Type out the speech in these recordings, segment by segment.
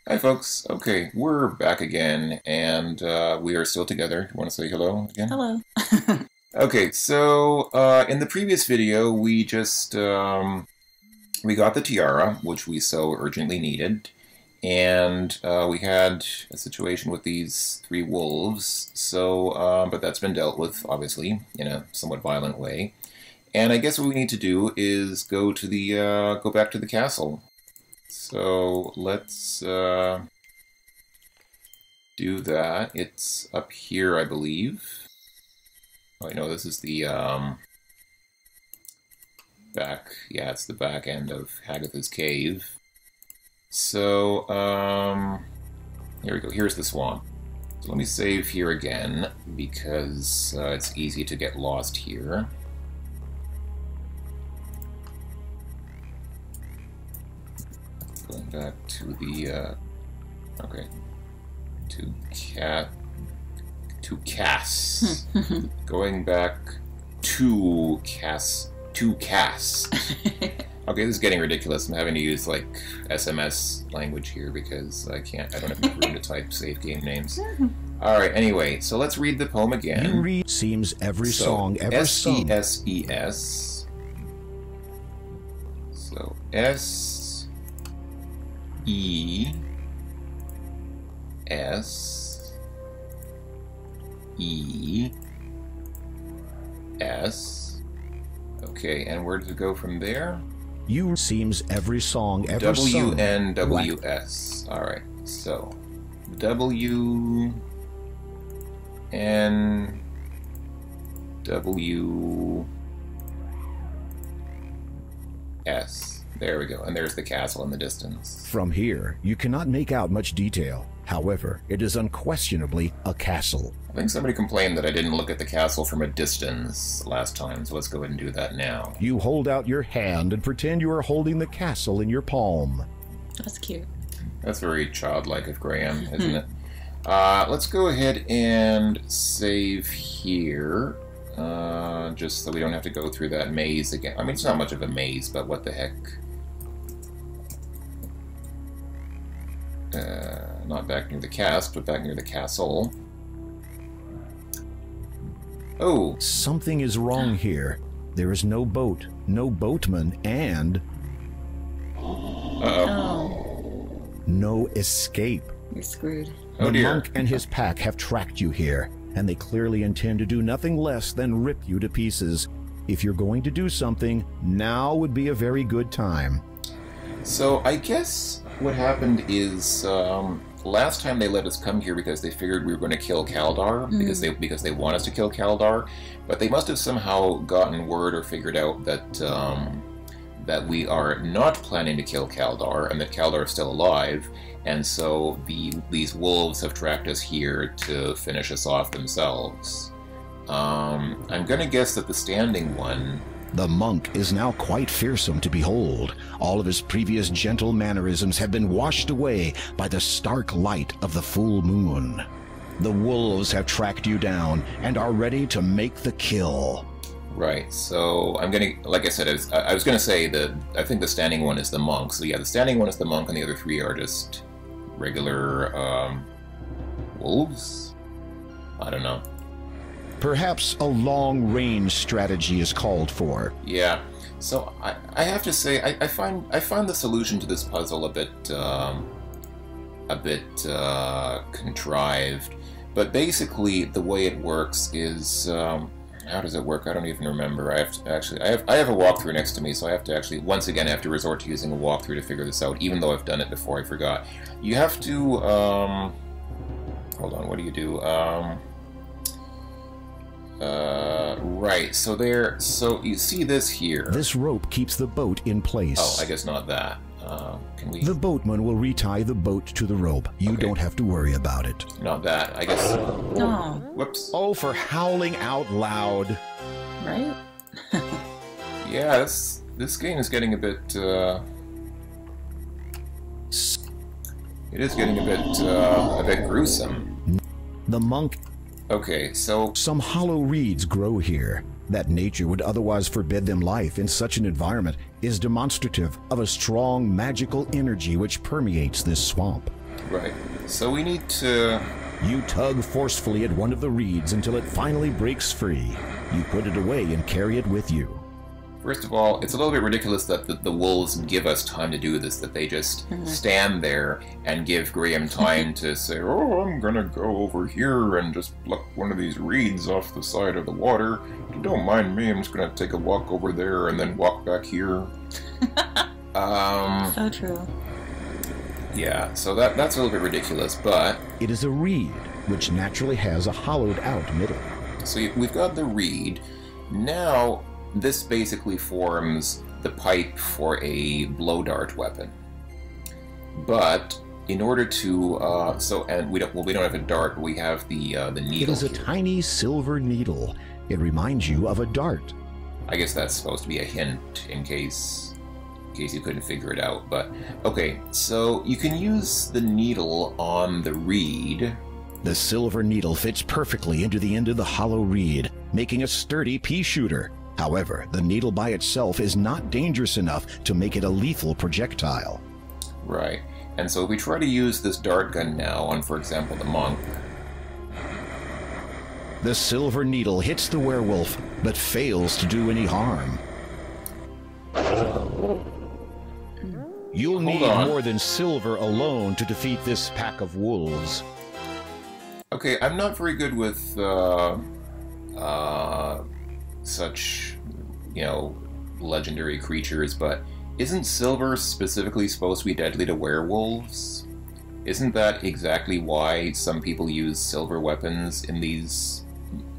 Hi, folks. Okay, we're back again, and we are still together. You want to say hello again? Hello. Okay, so in the previous video, we just we got the tiara, which we so urgently needed, and we had a situation with these three wolves. So, but that's been dealt with, obviously, in a somewhat violent way. And I guess what we need to do is go to the go back to the castle. So let's do that. It's up here, I believe. Oh, I know this is the back. Yeah, it's the back end of Hagatha's cave. So here we go. Here's the swamp. So let me save here again because it's easy to get lost here. Going back to the, okay, to Cass. Going back to Cass. Okay, this is getting ridiculous. I'm having to use, like, SMS language here because I don't have enough room to type safe game names. Alright, anyway, so let's read the poem again. You read seems every song ever sung. S-E-S-E-S. So, S-E-S-E-S. Okay, and where does it go from there? You seems every song ever sung. W-N-W-S. Alright, so W-N-W-S. There we go, and there's the castle in the distance. From here, you cannot make out much detail. However, it is unquestionably a castle. I think somebody complained that I didn't look at the castle from a distance last time, so let's go ahead and do that now. You hold out your hand and pretend you are holding the castle in your palm. That's cute. That's very childlike of Graham, isn't it? Let's go ahead and save here, just so we don't have to go through that maze again. I mean, it's not much of a maze, but what the heck. Not back near the cast, but back near the castle. Oh! Something is wrong here. There is no boat, no boatman, and... Uh-oh. No escape. You're screwed. Oh, The dear. monk and his pack have tracked you here, and they clearly intend to do nothing less than rip you to pieces. If you're going to do something, now would be a very good time. So, I guess what happened is, last time they let us come here because they figured we were going to kill Kaldar, because they want us to kill Kaldar, but they must have somehow gotten word or figured out that that we are not planning to kill Kaldar, and that Kaldar is still alive, and so these wolves have tracked us here to finish us off themselves. I'm gonna guess that the standing one... The monk is now quite fearsome to behold. All of his previous gentle mannerisms have been washed away by the stark light of the full moon. The wolves have tracked you down and are ready to make the kill. Right, so I'm gonna, like I said, I was gonna say that I think the standing one is the monk. So yeah, the standing one is the monk, and the other three are just regular wolves. I don't know. Perhaps a long-range strategy is called for. Yeah, so I have to say I find the solution to this puzzle a bit contrived. But basically, the way it works is. How does it work? I don't even remember. I have to actually. I have a walkthrough next to me, so I have to actually once again resort to using a walkthrough to figure this out. Even though I've done it before, I forgot. You have to. Hold on. What do you do? Right. So there. So you see this here. This rope keeps the boat in place. Oh, I guess not that. Can we? The boatman will retie the boat to the rope. You Okay. don't have to worry about it. Not that. I guess. Oh, Whoops. Oh, for howling out loud. right? Yeah. This game is getting a bit. It is getting a bit gruesome. The monk... Okay, so Some hollow reeds grow here. That nature would otherwise forbid them life in such an environment is demonstrative of a strong magical energy which permeates this swamp. Right. So we need to... You tug forcefully at one of the reeds until it finally breaks free. You put it away and carry it with you. First of all, it's a little bit ridiculous that the wolves give us time to do this, that they just stand there and give Graham time to say, oh, I'm gonna go over here and just pluck one of these reeds off the side of the water. If you don't mind me, I'm just gonna take a walk over there and then walk back here. So true. Yeah, so that's a little bit ridiculous, but... It is a reed, which naturally has a hollowed-out middle. So we've got the reed. Now... This basically forms the pipe for a blow dart weapon. But in order to we don't have a dart, but we have the needle. It is a here. tiny silver needle. It reminds you of a dart. I guess that's supposed to be a hint in case you couldn't figure it out. But okay, so you can use the needle on the reed. The silver needle fits perfectly into the end of the hollow reed, making a sturdy pea shooter. However, the needle by itself is not dangerous enough to make it a lethal projectile. Right. And so if we try to use this dart gun now on, for example, the monk... The silver needle hits the werewolf, but fails to do any harm. You'll need more than silver alone to defeat this pack of wolves. Okay, I'm not very good with, such, legendary creatures, but isn't silver specifically supposed to be deadly to werewolves? Isn't that exactly why some people use silver weapons in these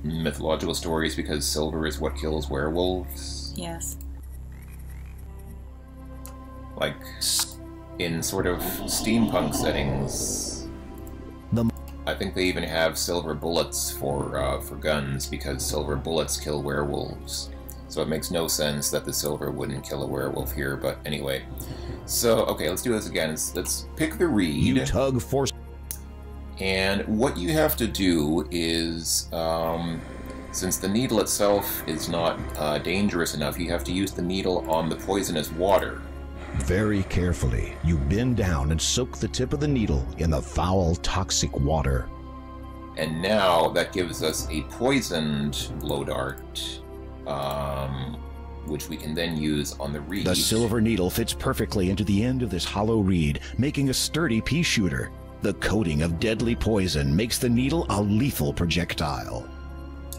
mythological stories, because silver is what kills werewolves? Yes. Like, in sort of steampunk settings. I think they even have silver bullets for guns, because silver bullets kill werewolves. So it makes no sense that the silver wouldn't kill a werewolf here, but anyway. So, okay, let's do this again. Let's pick the reed. You tug force. And what you have to do is, since the needle itself is not dangerous enough, you have to use the needle on the poisonous water. Very carefully, you bend down and soak the tip of the needle in the foul, toxic water. And now that gives us a poisoned blow dart, which we can then use on the reed. The silver needle fits perfectly into the end of this hollow reed, making a sturdy pea shooter. The coating of deadly poison makes the needle a lethal projectile.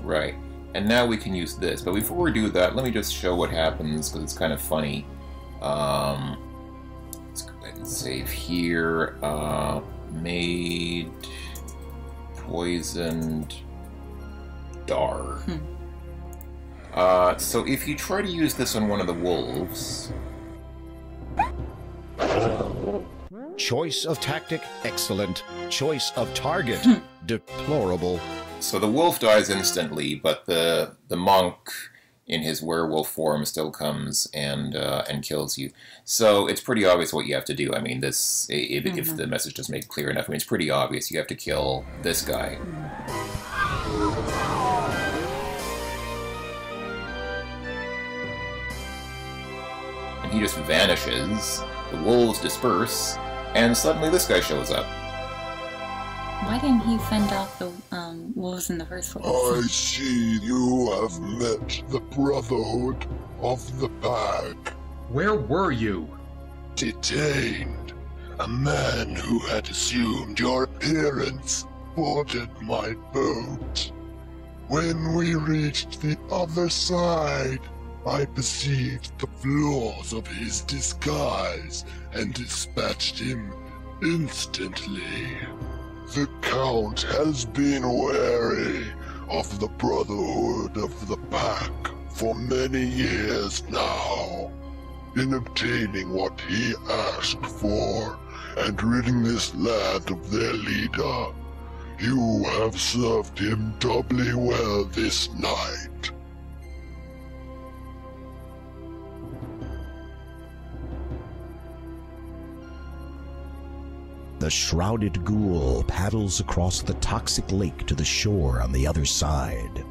Right. And now we can use this. But before we do that, let me just show what happens, because it's kind of funny. Let's go ahead and save here. Made poisoned dar. So if you try to use this on one of the wolves... Choice of tactic, excellent. Choice of target, deplorable. So the wolf dies instantly, but the monk in his werewolf form still comes and kills you. So it's pretty obvious what you have to do. I mean, this if the message doesn't make it clear enough, I mean, it's pretty obvious. You have to kill this guy. And he just vanishes. The wolves disperse, and suddenly this guy shows up. Why didn't he fend off the wolves in the first place? I see you have met the Brotherhood of the Pack. Where were you? Detained. A man who had assumed your appearance boarded my boat. When we reached the other side, I perceived the flaws of his disguise and dispatched him instantly. The Count has been wary of the Brotherhood of the Pack for many years now. In obtaining what he asked for and ridding this land of their leader, you have served him doubly well this night. The shrouded ghoul paddles across the toxic lake to the shore on the other side.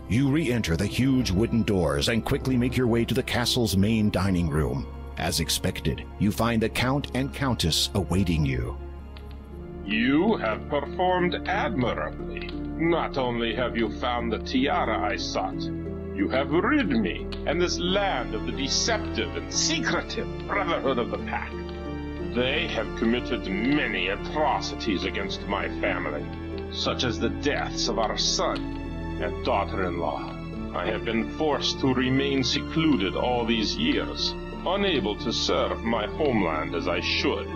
You re-enter the huge wooden doors and quickly make your way to the castle's main dining room. As expected, you find the Count and Countess awaiting you. You have performed admirably. Not only have you found the tiara I sought, you have rid me and this land of the deceptive and secretive Brotherhood of the Pack. They have committed many atrocities against my family, such as the deaths of our son and daughter-in-law. I have been forced to remain secluded all these years, unable to serve my homeland as I should,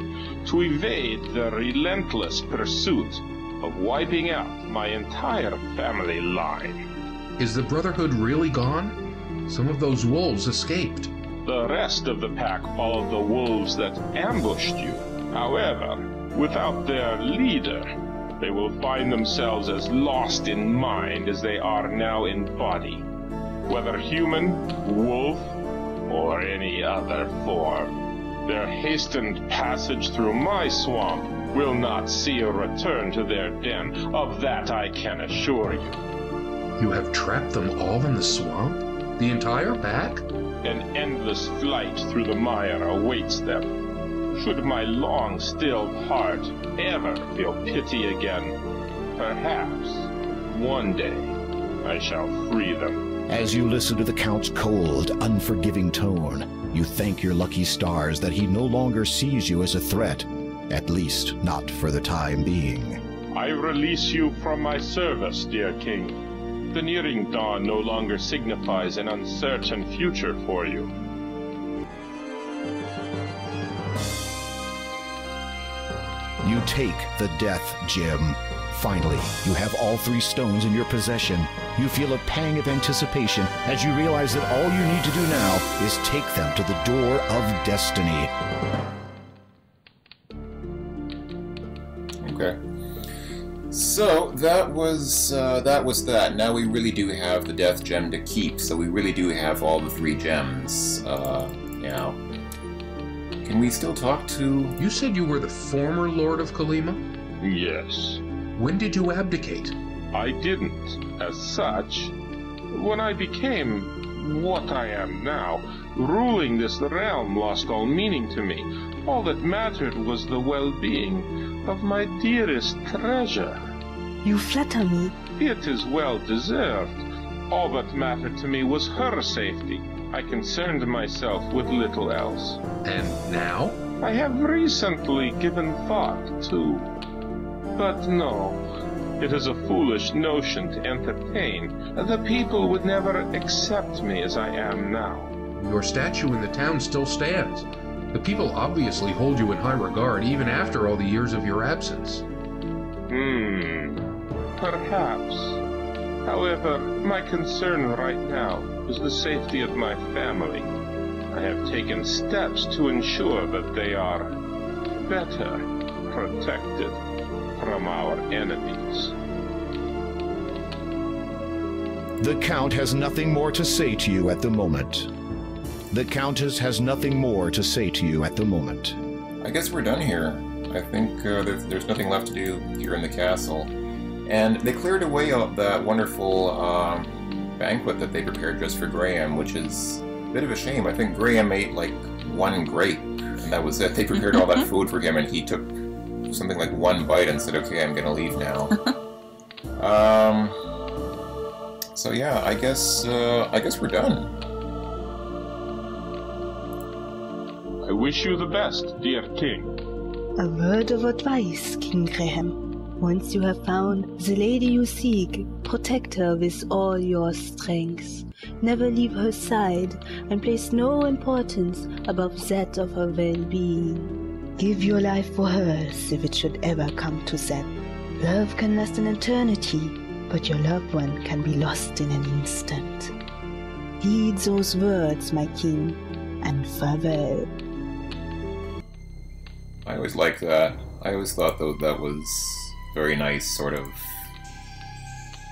to evade the relentless pursuit of wiping out my entire family line. Is the Brotherhood really gone? Some of those wolves escaped. The rest of the pack followed the wolves that ambushed you. However, without their leader, they will find themselves as lost in mind as they are now in body. Whether human, wolf, or any other form, their hastened passage through my swamp will not see a return to their den. Of that I can assure you. You have trapped them all in the swamp? The entire pack? An endless flight through the mire awaits them. Should my long-stilled heart ever feel pity again, perhaps one day I shall free them. As you listen to the Count's cold, unforgiving tone, you thank your lucky stars that he no longer sees you as a threat, at least not for the time being. I release you from my service, dear King. The nearing dawn no longer signifies an uncertain future for you. You take the death gem. Finally, you have all 3 stones in your possession. You feel a pang of anticipation as you realize that all you need to do now is take them to the door of destiny. Okay. So that was that. Now we really do have the death gem to keep. So we really do have all the 3 gems. Now, can we still talk to? You said you were the former Lord of Kalima? Yes. When did you abdicate? I didn't, as such. When I became what I am now, ruling this realm lost all meaning to me. All that mattered was the well-being of my dearest treasure. You flatter me. It is well deserved. All that mattered to me was her safety. I concerned myself with little else. And now? I have recently given thought to... But no, it is a foolish notion to entertain. The people would never accept me as I am now. Your statue in the town still stands. The people obviously hold you in high regard even after all the years of your absence. Perhaps. However, my concern right now is the safety of my family. I have taken steps to ensure that they are better protected from our enemies. The Count has nothing more to say to you at the moment. The Countess has nothing more to say to you at the moment. I guess we're done here. I think there's nothing left to do here in the castle. And they cleared away that wonderful banquet that they prepared just for Graham, which is a bit of a shame. I think Graham ate like 1 grape, and that was it. They prepared all that food for him, and he took something like 1 bite and said, "Okay, I'm gonna leave now." So yeah, I guess we're done. I wish you the best, dear King. A word of advice, King Graham. Once you have found the lady you seek, protect her with all your strength. Never leave her side, and place no importance above that of her well-being. Give your life for hers if it should ever come to that. Love can last an eternity, but your loved one can be lost in an instant. Heed those words, my king, and farewell. I always liked that. I always thought though that was very nice sort of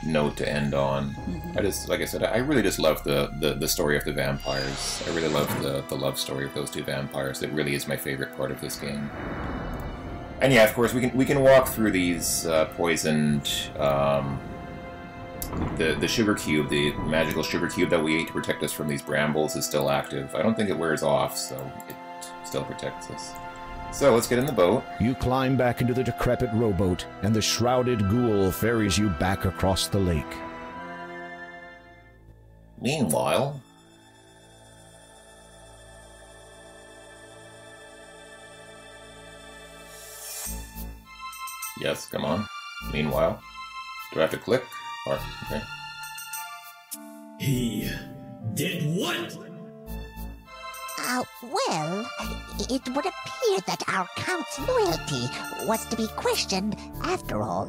note to end on. I just, like I said, I really just love the story of the vampires. I really love the love story of those 2 vampires. It really is my favorite part of this game. And yeah, of course, we can walk through these poisoned, the sugar cube, the magical sugar cube that we ate to protect us from these brambles is still active. I don't think it wears off, so it still protects us. So let's get in the boat. You climb back into the decrepit rowboat, and the shrouded ghoul ferries you back across the lake. Meanwhile... Yes, come on. Meanwhile. Do I have to click? Or, okay. He did what? Well, it would appear that our Count's loyalty was to be questioned after all.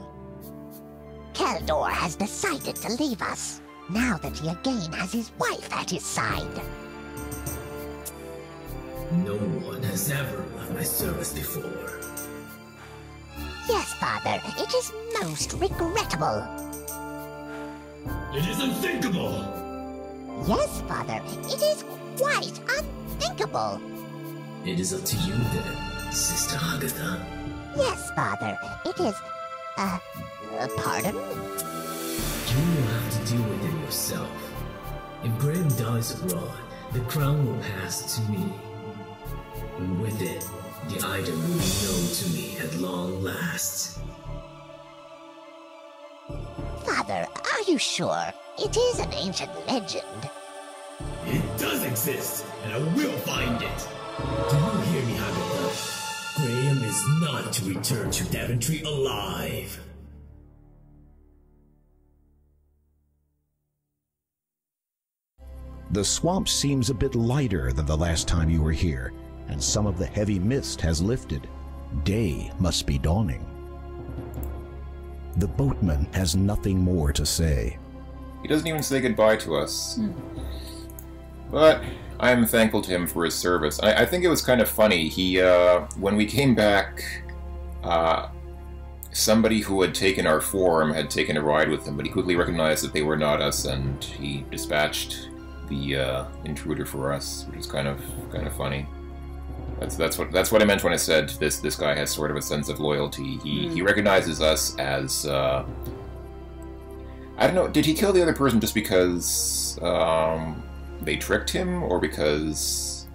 Kaldor has decided to leave us, now that he again has his wife at his side. No one has ever left my service before. Yes, Father, it is most regrettable. It is unthinkable! Yes, Father, it is quite unthinkable. It is up to you then, Sister Agatha. Yes, Father, it is... pardon? You will have to deal with it yourself. If Graham dies abroad, the crown will pass to me. And with it, the item will be known to me at long last. Father, are you sure? It is an ancient legend. It does exist, and I will find it. Do you hear me, Agatha? Graham is not to return to Daventry alive. The swamp seems a bit lighter than the last time you were here, and some of the heavy mist has lifted. Day must be dawning. The boatman has nothing more to say. He doesn't even say goodbye to us. But I am thankful to him for his service. I think it was kind of funny. He, when we came back, somebody who had taken our form had taken a ride with him, but he quickly recognized that they were not us, and he dispatched the intruder for us, which is kind of funny. That's what I meant when I said this guy has sort of a sense of loyalty. He recognizes us as I don't know. Did he kill the other person just because they tricked him, or because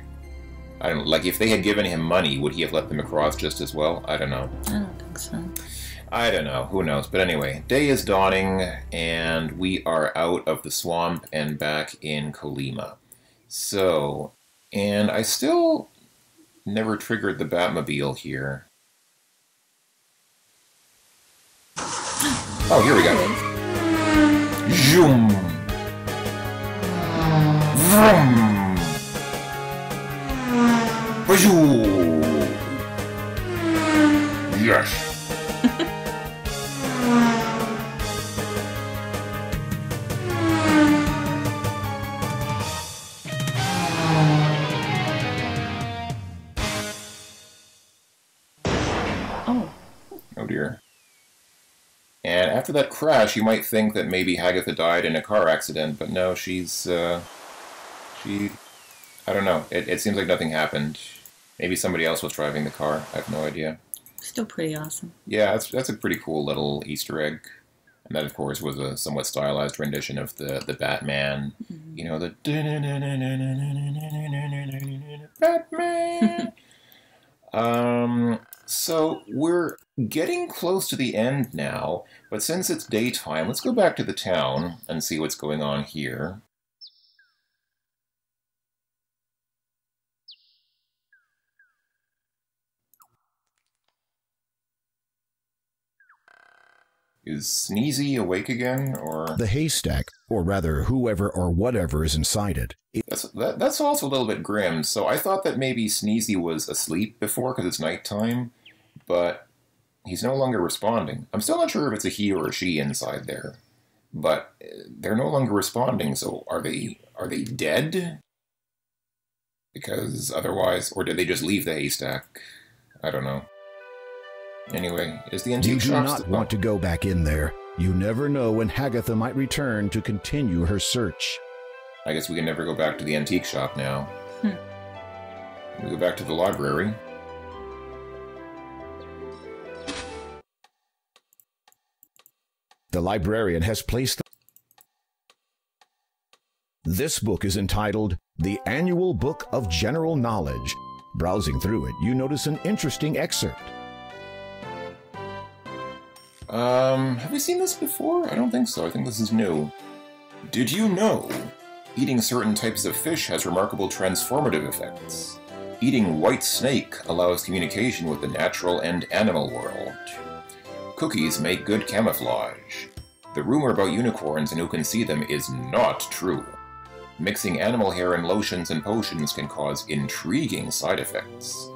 I don't know, like if they had given him money, would he have let them across just as well? I don't know. I don't think so. I don't know. Who knows? But anyway, day is dawning, and we are out of the swamp and back in Colima. So, and I still never triggered the Batmobile here. Oh, here we go. Zoom! Vroom! Bajoo! Yes! Oh dear. And after that crash, you might think that maybe Agatha died in a car accident, but no, she's, I don't know. It seems like nothing happened. Maybe somebody else was driving the car. I have no idea. Still pretty awesome. Yeah, that's a pretty cool little Easter egg. And that, of course, was a somewhat stylized rendition of the Batman. Mm-hmm. You know, the... Batman! So we're getting close to the end now, but since it's daytime, let's go back to the town and see what's going on here. Is Sneezy awake again, or...? The haystack, or rather whoever or whatever is inside it. That's also a little bit grim, so I thought that maybe Sneezy was asleep before because it's nighttime, but he's no longer responding. I'm still not sure if it's a he or a she inside there, but they're no longer responding, so are they dead? Because otherwise, or did they just leave the haystack? I don't know. Anyway, is the antique shop... You do not want to go back in there. You never know when Agatha might return to continue her search. I guess we can never go back to the antique shop now. We go back to the library. The librarian has placed... This book is entitled The Annual Book of General Knowledge. Browsing through it, you notice an interesting excerpt. Have we seen this before? I don't think so. I think this is new. Did you know eating certain types of fish has remarkable transformative effects? Eating white snake allows communication with the natural and animal world. Cookies make good camouflage. The rumor about unicorns and who can see them is not true. Mixing animal hair and lotions and potions can cause intriguing side effects.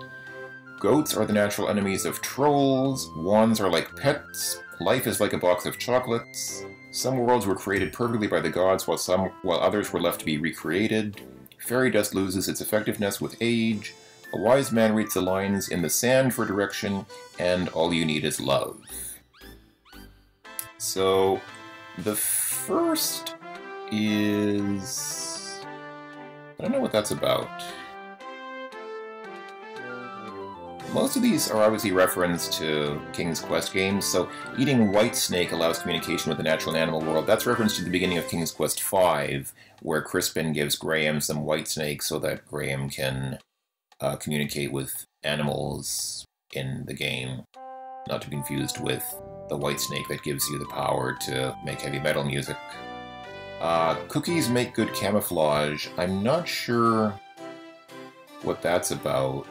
Goats are the natural enemies of trolls. Wands are like pets. Life is like a box of chocolates. Some worlds were created perfectly by the gods while others were left to be recreated. Fairy dust loses its effectiveness with age. A wise man reads the lines in the sand for direction, and all you need is love. So, the first is... I don't know what that's about. Most of these are obviously referenced to King's Quest games, so eating white snake allows communication with the natural and animal world. That's referenced to the beginning of King's Quest V, where Crispin gives Graham some white snake so that Graham can communicate with animals in the game. Not to be confused with the white snake that gives you the power to make heavy metal music. Cookies make good camouflage. I'm not sure what that's about.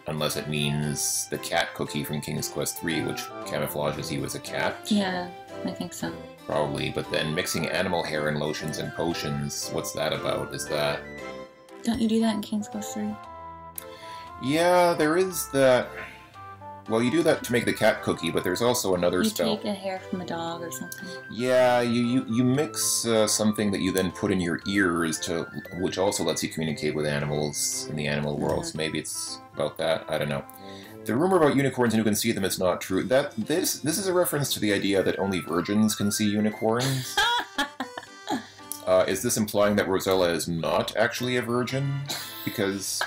Unless it means the cat cookie from King's Quest III, which camouflages you as a cat. Yeah, I think so. Probably, but then mixing animal hair and lotions and potions, what's that about? Is that... Don't you do that in King's Quest 3? Yeah, there is that... Well, you do that to make the cat cookie, but there's also another spell. You take a hair from a dog or something. Yeah, you mix something that you then put in your ears, which also lets you communicate with animals in the animal world. So maybe it's about that. I don't know. The rumor about unicorns and who can see them is not true. This is a reference to the idea that only virgins can see unicorns. Is this implying that Rosella is not actually a virgin? Because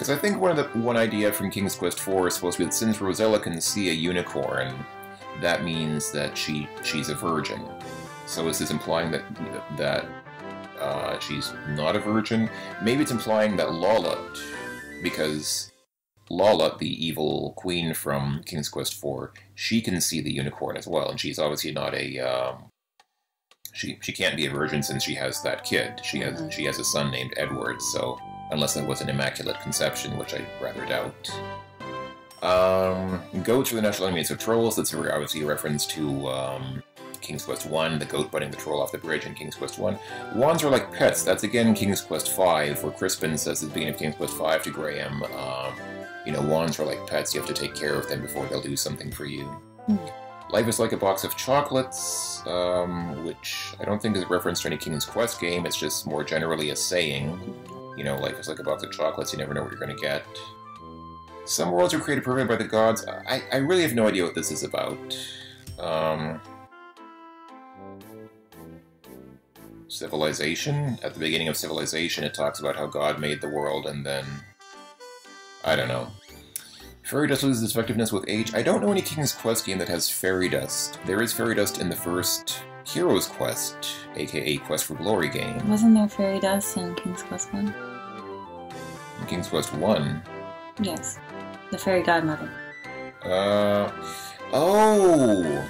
I think one idea from King's Quest IV is supposed to be that since Rosella can see a unicorn, that means that she's a virgin. So is this implying that she's not a virgin? Maybe it's implying that Lawlet, because Lawlet, the evil queen from King's Quest IV, she can see the unicorn as well, and she's obviously not a... She can't be a virgin since she has that kid. She has a son named Edward, so... Unless that was an immaculate conception, which I rather doubt. Goats are the natural enemies of trolls. That's obviously a reference to King's Quest I, the goat butting the troll off the bridge in King's Quest I. Wands are like pets. That's again King's Quest V, where Crispin says at the beginning of King's Quest V to Graham, wands are like pets. You have to take care of them before they'll do something for you. Life is like a box of chocolates, which I don't think is a reference to any King's Quest game. It's just more generally a saying. Life is like a box of chocolates, you never know what you're going to get. Some worlds are created perfectly by the gods. I really have no idea what this is about. Civilization? At the beginning of Civilization, it talks about how God made the world, and then... I don't know. Fairy dust loses its effectiveness with age. I don't know any King's Quest game that has fairy dust. There is fairy dust in the first Hero's Quest, aka Quest for Glory game. Wasn't there fairy dust in King's Quest 1? In King's Quest 1? Yes. The fairy godmother. Oh!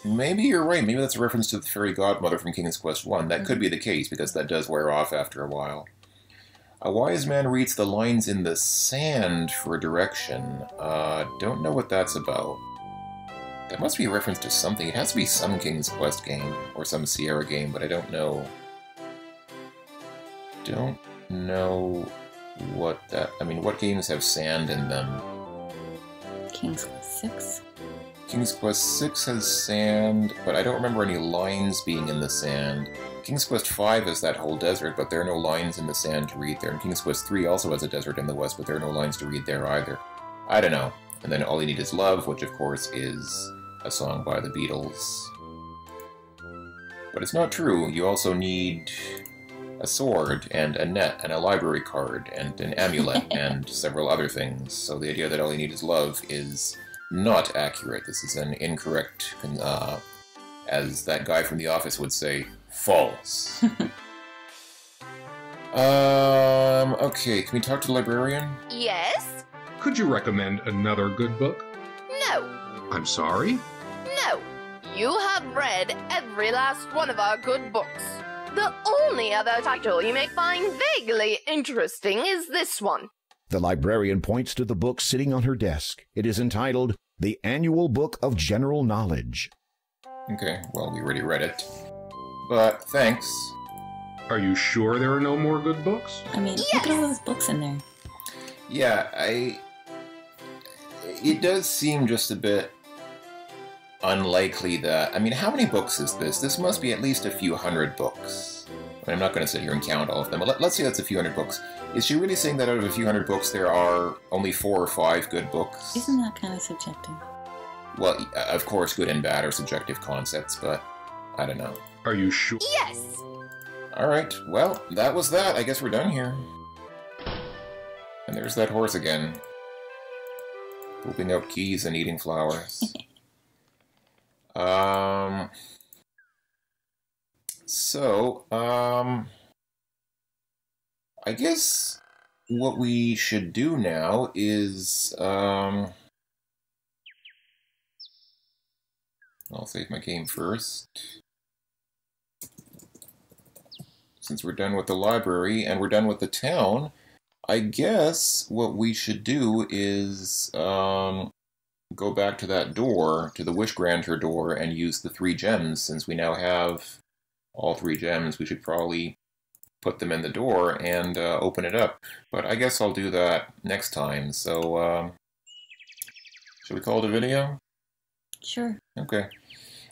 Maybe you're right. Maybe that's a reference to the fairy godmother from King's Quest 1. That could be the case, because that does wear off after a while. A wise man reads the lines in the sand for direction. Don't know what that's about. That must be a reference to something. It has to be some King's Quest game, or some Sierra game, but I don't know. Don't know what that... I mean, what games have sand in them? King's Quest 6? King's Quest 6 has sand, but I don't remember any lines being in the sand. King's Quest V has that whole desert, but there are no lines in the sand to read there. And King's Quest III also has a desert in the west, but there are no lines to read there either. I don't know. And then All You Need Is Love, which of course is a song by the Beatles. But it's not true. You also need a sword, and a net, and a library card, and an amulet, and several other things. So the idea that all you need is love is not accurate. This is an incorrect, as that guy from The Office would say, false. Okay, can we talk to the librarian? Yes? Could you recommend another good book? No. I'm sorry? No. You have read every last one of our good books. The only other title you may find vaguely interesting is this one. The librarian points to the book sitting on her desk. It is entitled The Annual Book of General Knowledge. Okay, well, we already read it. But thanks. Are you sure there are no more good books? I mean, Yes! look at all those books in there. Yeah, it does seem just a bit unlikely that... I mean, how many books is this? This must be at least a few hundred books. I'm not going to sit here and count all of them, but let's say that's a few hundred books. Is she really saying that out of a few hundred books there are only 4 or 5 good books? Isn't that kind of subjective? Well, of course, good and bad are subjective concepts, but I don't know. Are you sure? Yes! Alright, well, that was that. I guess we're done here. And there's that horse again. Pooping out keys and eating flowers. I guess what we should do now is, I'll save my game first. Since we're done with the library and we're done with the town, I guess what we should do is go back to that door, to the Wish Granter door, and use the 3 gems. Since we now have all 3 gems, we should probably put them in the door and open it up. But I guess I'll do that next time. So, should we call it a video? Sure. Okay.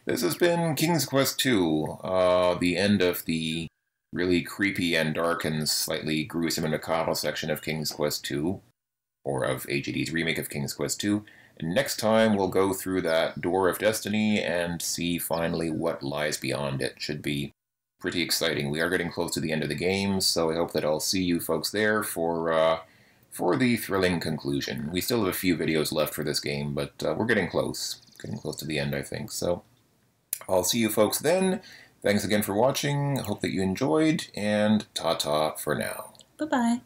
This has been King's Quest II, the end of the really creepy and dark and slightly gruesome and macabre section of King's Quest II, or of AGD's remake of King's Quest II. And next time we'll go through that Door of Destiny and see finally what lies beyond it. Should be pretty exciting. We are getting close to the end of the game, so I hope that I'll see you folks there for the thrilling conclusion. We still have a few videos left for this game, but we're getting close. Getting close to the end, I think. So I'll see you folks then. Thanks again for watching. Hope that you enjoyed, and ta-ta for now. Bye-bye.